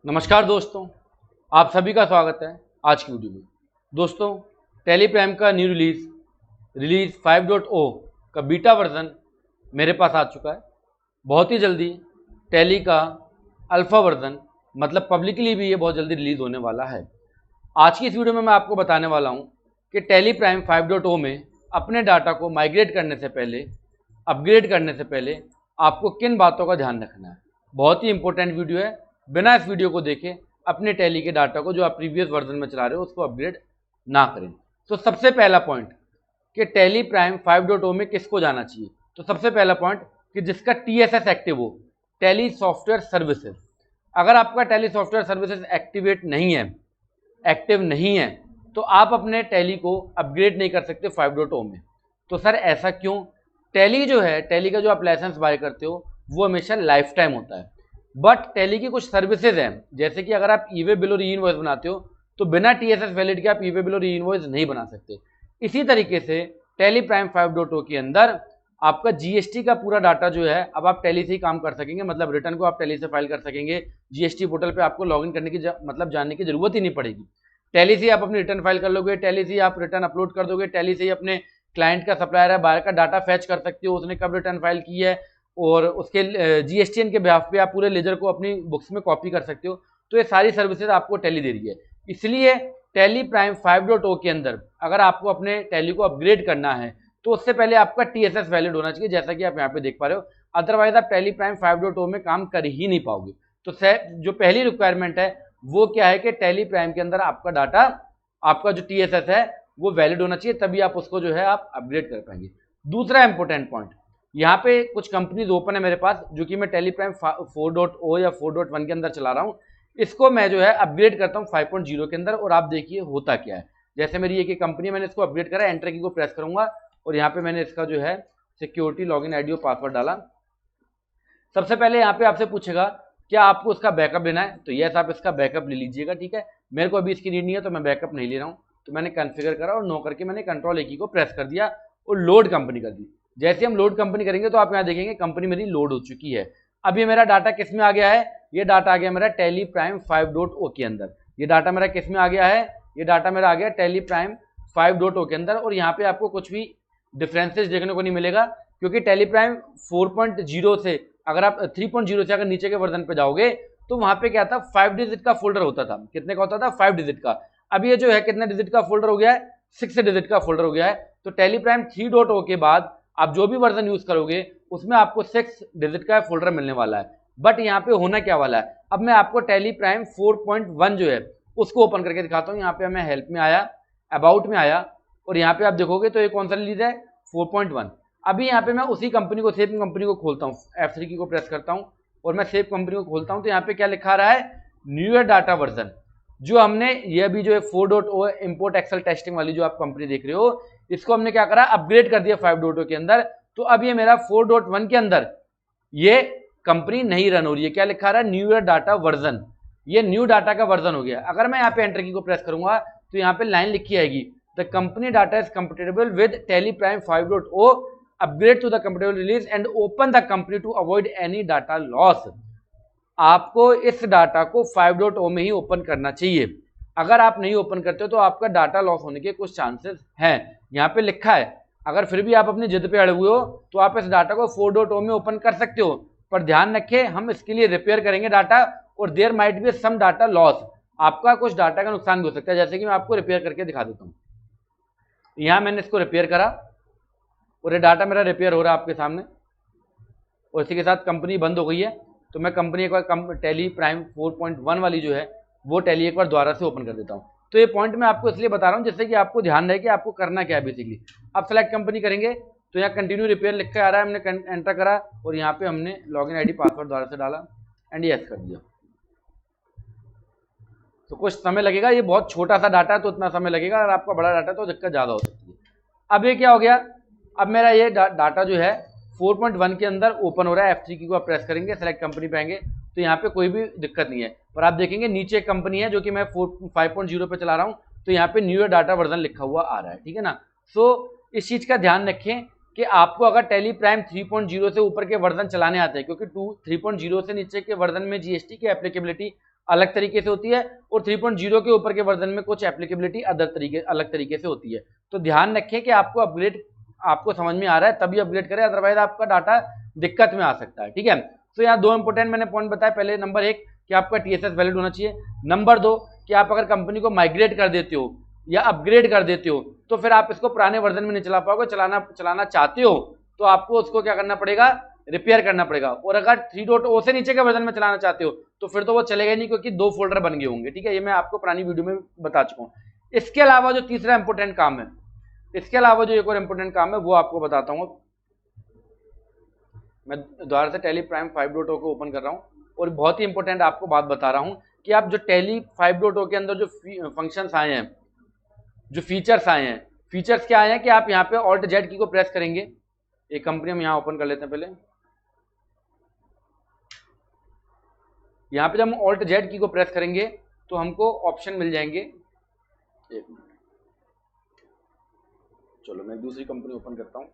नमस्कार दोस्तों, आप सभी का स्वागत है आज की वीडियो में। दोस्तों, टैली प्राइम का न्यू रिलीज 5.0 का बीटा वर्जन मेरे पास आ चुका है। बहुत ही जल्दी टैली का अल्फा वर्जन मतलब पब्लिकली भी ये बहुत जल्दी रिलीज होने वाला है। आज की इस वीडियो में मैं आपको बताने वाला हूँ कि टैली प्राइम 5.0 में अपने डाटा को माइग्रेट करने से पहले, अपग्रेड करने से पहले आपको किन बातों का ध्यान रखना है। बहुत ही इंपॉर्टेंट वीडियो है। बिना इस वीडियो को देखे अपने टैली के डाटा को जो आप प्रीवियस वर्जन में चला रहे हो उसको अपग्रेड ना करें। तो सबसे पहला पॉइंट कि टैली प्राइम 5.0 में किसको जाना चाहिए। तो सबसे पहला पॉइंट कि जिसका TSS एक्टिव हो, टैली सॉफ्टवेयर सर्विसेज। अगर आपका टैली सॉफ्टवेयर सर्विसेज एक्टिव नहीं है तो आप अपने टैली को अपग्रेड नहीं कर सकते 5.0 में। तो सर ऐसा क्यों? टैली जो है, टैली का जो आप लाइसेंस बाय करते हो वो हमेशा लाइफ टाइम होता है, बट टैली की कुछ सर्विसेज हैं, जैसे कि अगर आप ई-वे बिल और ई-इनवॉइस बनाते हो तो बिना TSS वैलिड के आप ई-वे बिल और ई-इनवॉइस नहीं बना सकते। इसी तरीके से टैली प्राइम 5.0 के अंदर आपका GST का पूरा डाटा जो है अब आप टैली से ही काम कर सकेंगे, मतलब रिटर्न को आप टैली से फाइल कर सकेंगे। GST पोर्टल पे आपको लॉगिन करने की मतलब जानने की जरूरत ही नहीं पड़ेगी। टैली से आप अपनी रिटर्न फाइल कर लोगे, टैली से आप रिटर्न अपलोड कर दोगे, टैली से ही अपने क्लाइंट का, सप्लायर है, बायर का डाटा फैच कर सकते हो, उसने कब रिटर्न फाइल की है, और उसके GSTN के बिहाफ पे आप पूरे लेजर को अपनी बुक्स में कॉपी कर सकते हो। तो ये सारी सर्विसेज आपको टैली दे रही है। इसलिए टैली प्राइम 5.0 के अंदर अगर आपको अपने टैली को अपग्रेड करना है तो उससे पहले आपका TSS वैलिड होना चाहिए, जैसा कि आप यहाँ पे देख पा रहे हो। अदरवाइज आप टैली प्राइम 5.0 में काम कर ही नहीं पाओगे। तो जो पहली रिक्वायरमेंट है वो क्या है कि टैली प्राइम के अंदर आपका डाटा, आपका जो TSS है वो वैलिड होना चाहिए, तभी आप उसको जो है आप अपग्रेड कर पाएंगे। दूसरा इंपॉर्टेंट पॉइंट, यहाँ पे कुछ कंपनीज ओपन है मेरे पास जो कि मैं टैली प्राइम 4.0 या 4.1 के अंदर चला रहा हूँ। इसको मैं जो है अपग्रेड करता हूँ 5.0 के अंदर, और आप देखिए होता क्या है। जैसे मेरी एक कंपनी, मैंने इसको अपग्रेड करा, एंटर की को प्रेस करूंगा और यहाँ पे मैंने इसका जो है सिक्योरिटी लॉगिन आईडी और पासवर्ड डाला। सबसे पहले यहाँ पे आपसे पूछेगा क्या आपको उसका बैकअप लेना है, तो यस आप इसका बैकअप ले लीजिएगा, ठीक है। मेरे को अभी इसकी नीड नहीं है तो मैं बैकअप नहीं ले रहा हूँ। तो मैंने कॉन्फ़िगर करा और नो करके मैंने कंट्रोल की को प्रेस कर दिया और लोड कंपनी कर दी। जैसे हम लोड कंपनी करेंगे तो आप यहाँ देखेंगे कंपनी मेरी लोड हो चुकी है। अब ये मेरा डाटा किस में आ गया है? ये डाटा आ गया मेरा टैली प्राइम 5.0 के अंदर। ये डाटा मेरा किस में आ गया है? ये डाटा मेरा आ गया टैली प्राइम 5.0 के अंदर। और यहाँ पे आपको कुछ भी डिफरेंसेस देखने को नहीं मिलेगा, क्योंकि टैली प्राइम 4.0 से अगर आप 3.0 से अगर नीचे के वर्जन पे जाओगे तो वहां पे क्या था, 5 डिजिट का फोल्डर होता था। कितने का होता था? 5 डिजिट का। अब ये जो है कितने डिजिट का फोल्डर हो गया है? 6 डिजिट का फोल्डर हो गया है। तो टैली प्राइम 3.0 के बाद आप जो भी वर्जन यूज करोगे उसमें आपको 6 डिजिट का फोल्डर मिलने वाला है। बट यहाँ पे होना क्या वाला है, अब मैं आपको टैली प्राइम 4.1 जो है उसको ओपन करके दिखाता हूँ। यहाँ पे मैं हेल्प में आया, अबाउट में आया, और यहाँ पे आप देखोगे तो ये कौन सा रिलीज है? 4.1। अभी यहाँ पे मैं उसी कंपनी को, सेम कंपनी को खोलता हूँ, F3 की को प्रेस करता हूँ और मैं सेव कंपनी को खोलता हूँ। तो यहाँ पे क्या लिखा रहा है? Newer data version. जो हमने ये अभी जो है 4.0 इंपोर्ट एक्सेल टेस्टिंग वाली जो आप कंपनी देख रहे हो, इसको हमने क्या करा? अपग्रेड कर दिया 5.0 के अंदर। तो अब ये मेरा 4.1 के अंदर ये कंपनी नहीं रन हो रही है। क्या लिखा रहा है? Newer data version. ये न्यू डाटा का वर्जन हो गया। अगर मैं यहाँ पे एंटर की को प्रेस करूंगा तो यहाँ पे लाइन लिखी आएगी, the company data is compatible with Tally Prime 5.0, upgrade to the compatible release and open the company to avoid any data loss. आपको इस डाटा को 5.0 में ही ओपन करना चाहिए। अगर आप नहीं ओपन करते हो तो आपका डाटा लॉस होने के कुछ चांसेस हैं, यहाँ पे लिखा है। अगर फिर भी आप अपनी जिद पे अड़े हुए हो तो आप इस डाटा को 4.0 में ओपन कर सकते हो, पर ध्यान रखें हम इसके लिए रिपेयर करेंगे डाटा, और there might be some data loss. आपका कुछ डाटा का नुकसान भी हो सकता है, जैसे कि मैं आपको रिपेयर करके दिखा देता हूँ। यहाँ मैंने इसको रिपेयर करा और ये डाटा मेरा रिपेयर हो रहा है आपके सामने, और इसी के साथ कंपनी बंद हो गई है। तो मैं कंपनी एक बार टैली प्राइम 4.1 वाली जो है वो टैली एक बार दोबारा से ओपन कर देता हूँ। तो ये पॉइंट मैं आपको इसलिए बता रहा हूँ जिससे कि आपको ध्यान रहे कि आपको करना क्या है बेसिकली। अब सेलेक्ट कंपनी करेंगे तो यहाँ कंटिन्यू रिपेयर लिख के आ रहा है, हमने एंटर करा और यहाँ पे हमने लॉगिन आईडी पासवर्ड दोबारा से डाला एंड यस कर दिया। तो कुछ समय लगेगा, ये बहुत छोटा सा डाटा है तो उतना समय लगेगा, अगर आपका बड़ा डाटा है तो दिक्कत ज़्यादा हो सकती है। अब ये क्या हो गया? अब मेरा ये डाटा जो है 4.1 के अंदर ओपन हो रहा है। F3 की को आप प्रेस करेंगे, सेलेक्ट कंपनी पे आएंगे तो यहाँ पे कोई भी दिक्कत नहीं है, पर आप देखेंगे नीचे एक कंपनी है जो कि मैं 5.0 पे चला रहा हूँ, तो यहाँ पे न्यूयर डाटा वर्जन लिखा हुआ आ रहा है, ठीक है ना। सो इस चीज़ का ध्यान रखें कि आपको अगर टैली प्राइम 3.0 से ऊपर के वर्जन चलाने आते हैं, क्योंकि 3.0 से नीचे के वर्जन में GST की एप्लीकेबिलिटी अलग तरीके से होती है, और 3.0 के ऊपर के वर्जन में कुछ एप्लीकेबिलिटी अलग तरीके से होती है। तो ध्यान रखें कि आपको अपग्रेड आपको समझ में आ रहा है तभी अपग्रेड करें, अदरवाइज आपका डाटा दिक्कत में आ सकता है। ठीक है, तो यहाँ दो इंपोर्टेंट मैंने पॉइंट बताया। पहले नंबर 1 कि आपका TSS वैलिड होना चाहिए। नंबर 2 कि आप अगर कंपनी को माइग्रेट कर देते हो या अपग्रेड कर देते हो तो फिर आप इसको पुराने वर्जन में नहीं चला पाओगे। चलाना चाहते हो तो आपको उसको क्या करना पड़ेगा, रिपेयर करना पड़ेगा। और अगर 3.0 से नीचे के वर्जन में चलाना चाहते हो तो फिर तो वो चलेगा नहीं, क्योंकि 2 फोल्डर बन गए होंगे। ठीक है, ये मैं आपको पुरानी वीडियो में बता चुका हूँ। इसके अलावा जो तीसरा इंपोर्टेंट काम है, इसके अलावा जो एक और इंपोर्टेंट काम है वो आपको बताता हूँ। मैं दोबारा से टैली प्राइम 5.0 को ओपन कर रहा हूँ और बहुत ही इंपॉर्टेंट आपको बात बता रहा हूँ कि आप जो टैली 5.0 के अंदर जो फंक्शंस आए हैं, जो फीचर्स आए हैं, फीचर्स क्या आए हैं कि आप यहाँ पे ऑल्ट जेड की को प्रेस करेंगे। एक कंपनी हम यहाँ ओपन कर लेते हैं। पहले यहाँ पे जब हम ऑल्ट जेड की को प्रेस करेंगे तो हमको ऑप्शन मिल जाएंगे। एक मिनट, चलो मैं दूसरी कंपनी ओपन करता हूँ।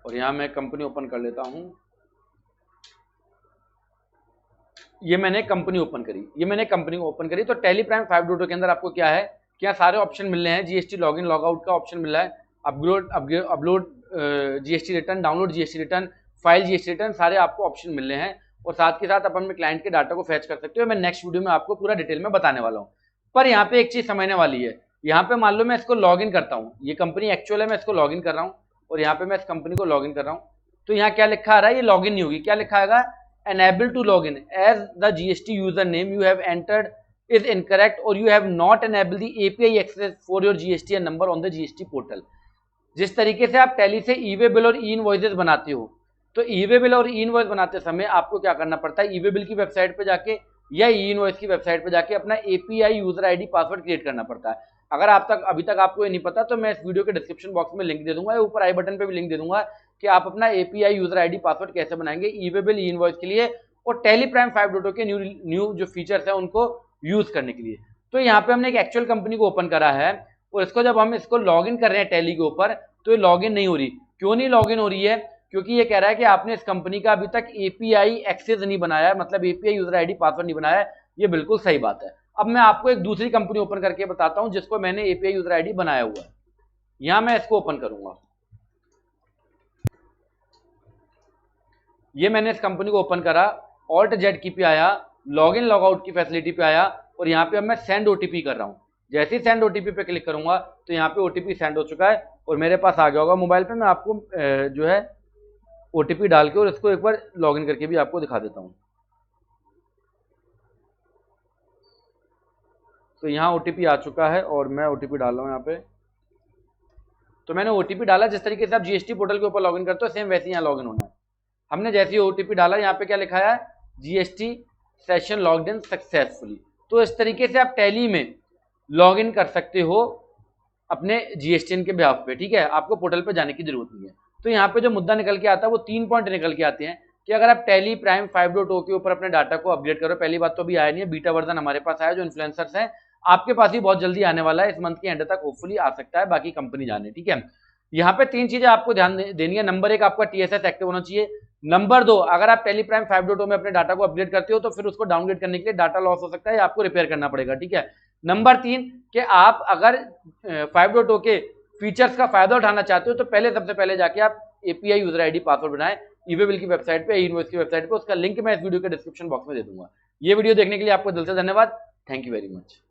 और यहाँ मैं कंपनी ओपन कर लेता हूँ। ये मैंने कंपनी ओपन करी। तो टैली प्राइम 5.0 के अंदर आपको क्या है कि यहाँ सारे ऑप्शन मिल रहे हैं। जीएसटी लॉगिन लॉगआउट का ऑप्शन मिल रहा है, upload GST return, download GST return, file GST return, सारे आपको ऑप्शन मिल रहे हैं। और साथ के साथ अपन में क्लाइंट के डाटा को फैच कर सकते हो। मैं नेक्स्ट वीडियो में आपको पूरा डिटेल में बताने वाला हूँ। पर यहाँ पे एक चीज समझने वाली है। यहाँ पे मान लो मैं इसको लॉग इन करता हूँ, ये कंपनी एक्चुअल है, मैं इसको लॉग इन कर रहा हूँ और यहाँ पे मैं इस कंपनी को लॉग इन कर रहा हूँ। तो यहाँ क्या लिखा आ रहा है, ये लॉग इन नहीं होगी। क्या लिखा आएगा, enable to login as the GST username you have entered is incorrect or you have not enabled the API access for your GST number on the GST portal। जिस तरीके से आप टैली से ई-वे बिल और ई invoices बनाते हो, तो e-way bill और ई इनवॉइस बनाते समय आपको क्या करना पड़ता है, ई-वे बिल की वेबसाइट पे जाके या ई इनवॉइस की वेबसाइट पे जाके अपना API user ID password create करना पड़ता है। अगर अभी तक आपको ये नहीं पता तो मैं इस वीडियो के डिस्क्रिप्शन बॉक्स में लिंक दे दूंगा या ऊपर आई बटन पे भी लिंक दे दूंगा कि आप अपना API यूजर आईडी पासवर्ड कैसे बनाएंगे ई-वे बिल ई इनवॉइस के लिए और टैली प्राइम 5.0 के न्यू जो फीचर्स हैं उनको यूज करने के लिए। तो यहाँ पे हमने एक एक्चुअल कंपनी को ओपन करा है और इसको जब हम इसको लॉगिन कर रहे हैं टैली के ऊपर तो ये लॉगिन नहीं हो रही। क्यों नहीं लॉगिन हो रही है, क्योंकि ये कह रहा है कि आपने इस कंपनी का अभी तक API एक्सेस नहीं बनाया है, मतलब API यूजर आईडी पासवर्ड नहीं बनाया है। ये बिल्कुल सही बात है। अब मैं आपको एक दूसरी कंपनी ओपन करके बताता हूं जिसको मैंने API यूजर आईडी बनाया हुआ है। यहां मैं इसको ओपन करूंगा, ये मैंने इस कंपनी को ओपन करा, ऑल्ट जेड की पे आया, लॉगिन लॉगआउट की फैसिलिटी पे आया और यहाँ पे अब मैं सेंड OTP कर रहा हूँ। जैसे ही सेंड OTP पे क्लिक करूंगा तो यहाँ पे OTP सेंड हो चुका है और मेरे पास आ गया होगा मोबाइल पे। मैं आपको जो है OTP डाल के और इसको एक बार लॉगिन करके भी आपको दिखा देता हूँ। तो यहाँ OTP आ चुका है और मैं OTP डाल रहा हूँ यहाँ पे। तो मैंने OTP डाला, जिस तरीके से आप GST पोर्टल के ऊपर लॉगिन करते हो सेम वैसे ही यहाँ लॉगिन होना है। हमने जैसे ही OTP डाला, यहाँ पे क्या लिखा है, GST session logged in successfully. तो इस तरीके से आप टैली में लॉगिन कर सकते हो अपने GSTN के बिहाफ पे। ठीक है, आपको पोर्टल पे जाने की जरूरत नहीं है। तो यहाँ पे जो मुद्दा निकल के आता है वो 3 पॉइंट निकल के आते हैं कि अगर आप टैली प्राइम 5.0 के ऊपर अपने डाटा को अपग्रेड करो, पहली बात तो अभी आया नहीं है, बीटा वर्जन हमारे पास आया, जो इन्फ्लुएंसर्स हैं आपके पास ही बहुत जल्दी आने वाला है, इस मंथ के एंड तक होपफुली आ सकता है, बाकी कंपनी जाने। ठीक है, यहाँ पे 3 चीजें आपको ध्यान देनी है। नंबर 1 आपका TSS एक्टिव होना चाहिए। नंबर 2, अगर आप टैली प्राइम 5.0 में अपने डाटा को अपग्रेड करते हो तो फिर उसको डाउनग्रेड करने के लिए डाटा लॉस हो सकता है या आपको रिपेयर करना पड़ेगा। ठीक है, नंबर 3 कि आप अगर 5.0 के फीचर्स का फायदा उठाना चाहते हो तो सबसे पहले जाके आप API यूजर आईडी पासवर्ड बनाएं ई-वे बिल की वेबसाइट पे, इनवॉइस की वेबसाइट पे। उसका लिंक मैं इस वीडियो के डिस्क्रिप्शन बॉक्स में दे दूंगा। ये वीडियो देखने के लिए आपको दिल से धन्यवाद। Thank you very much.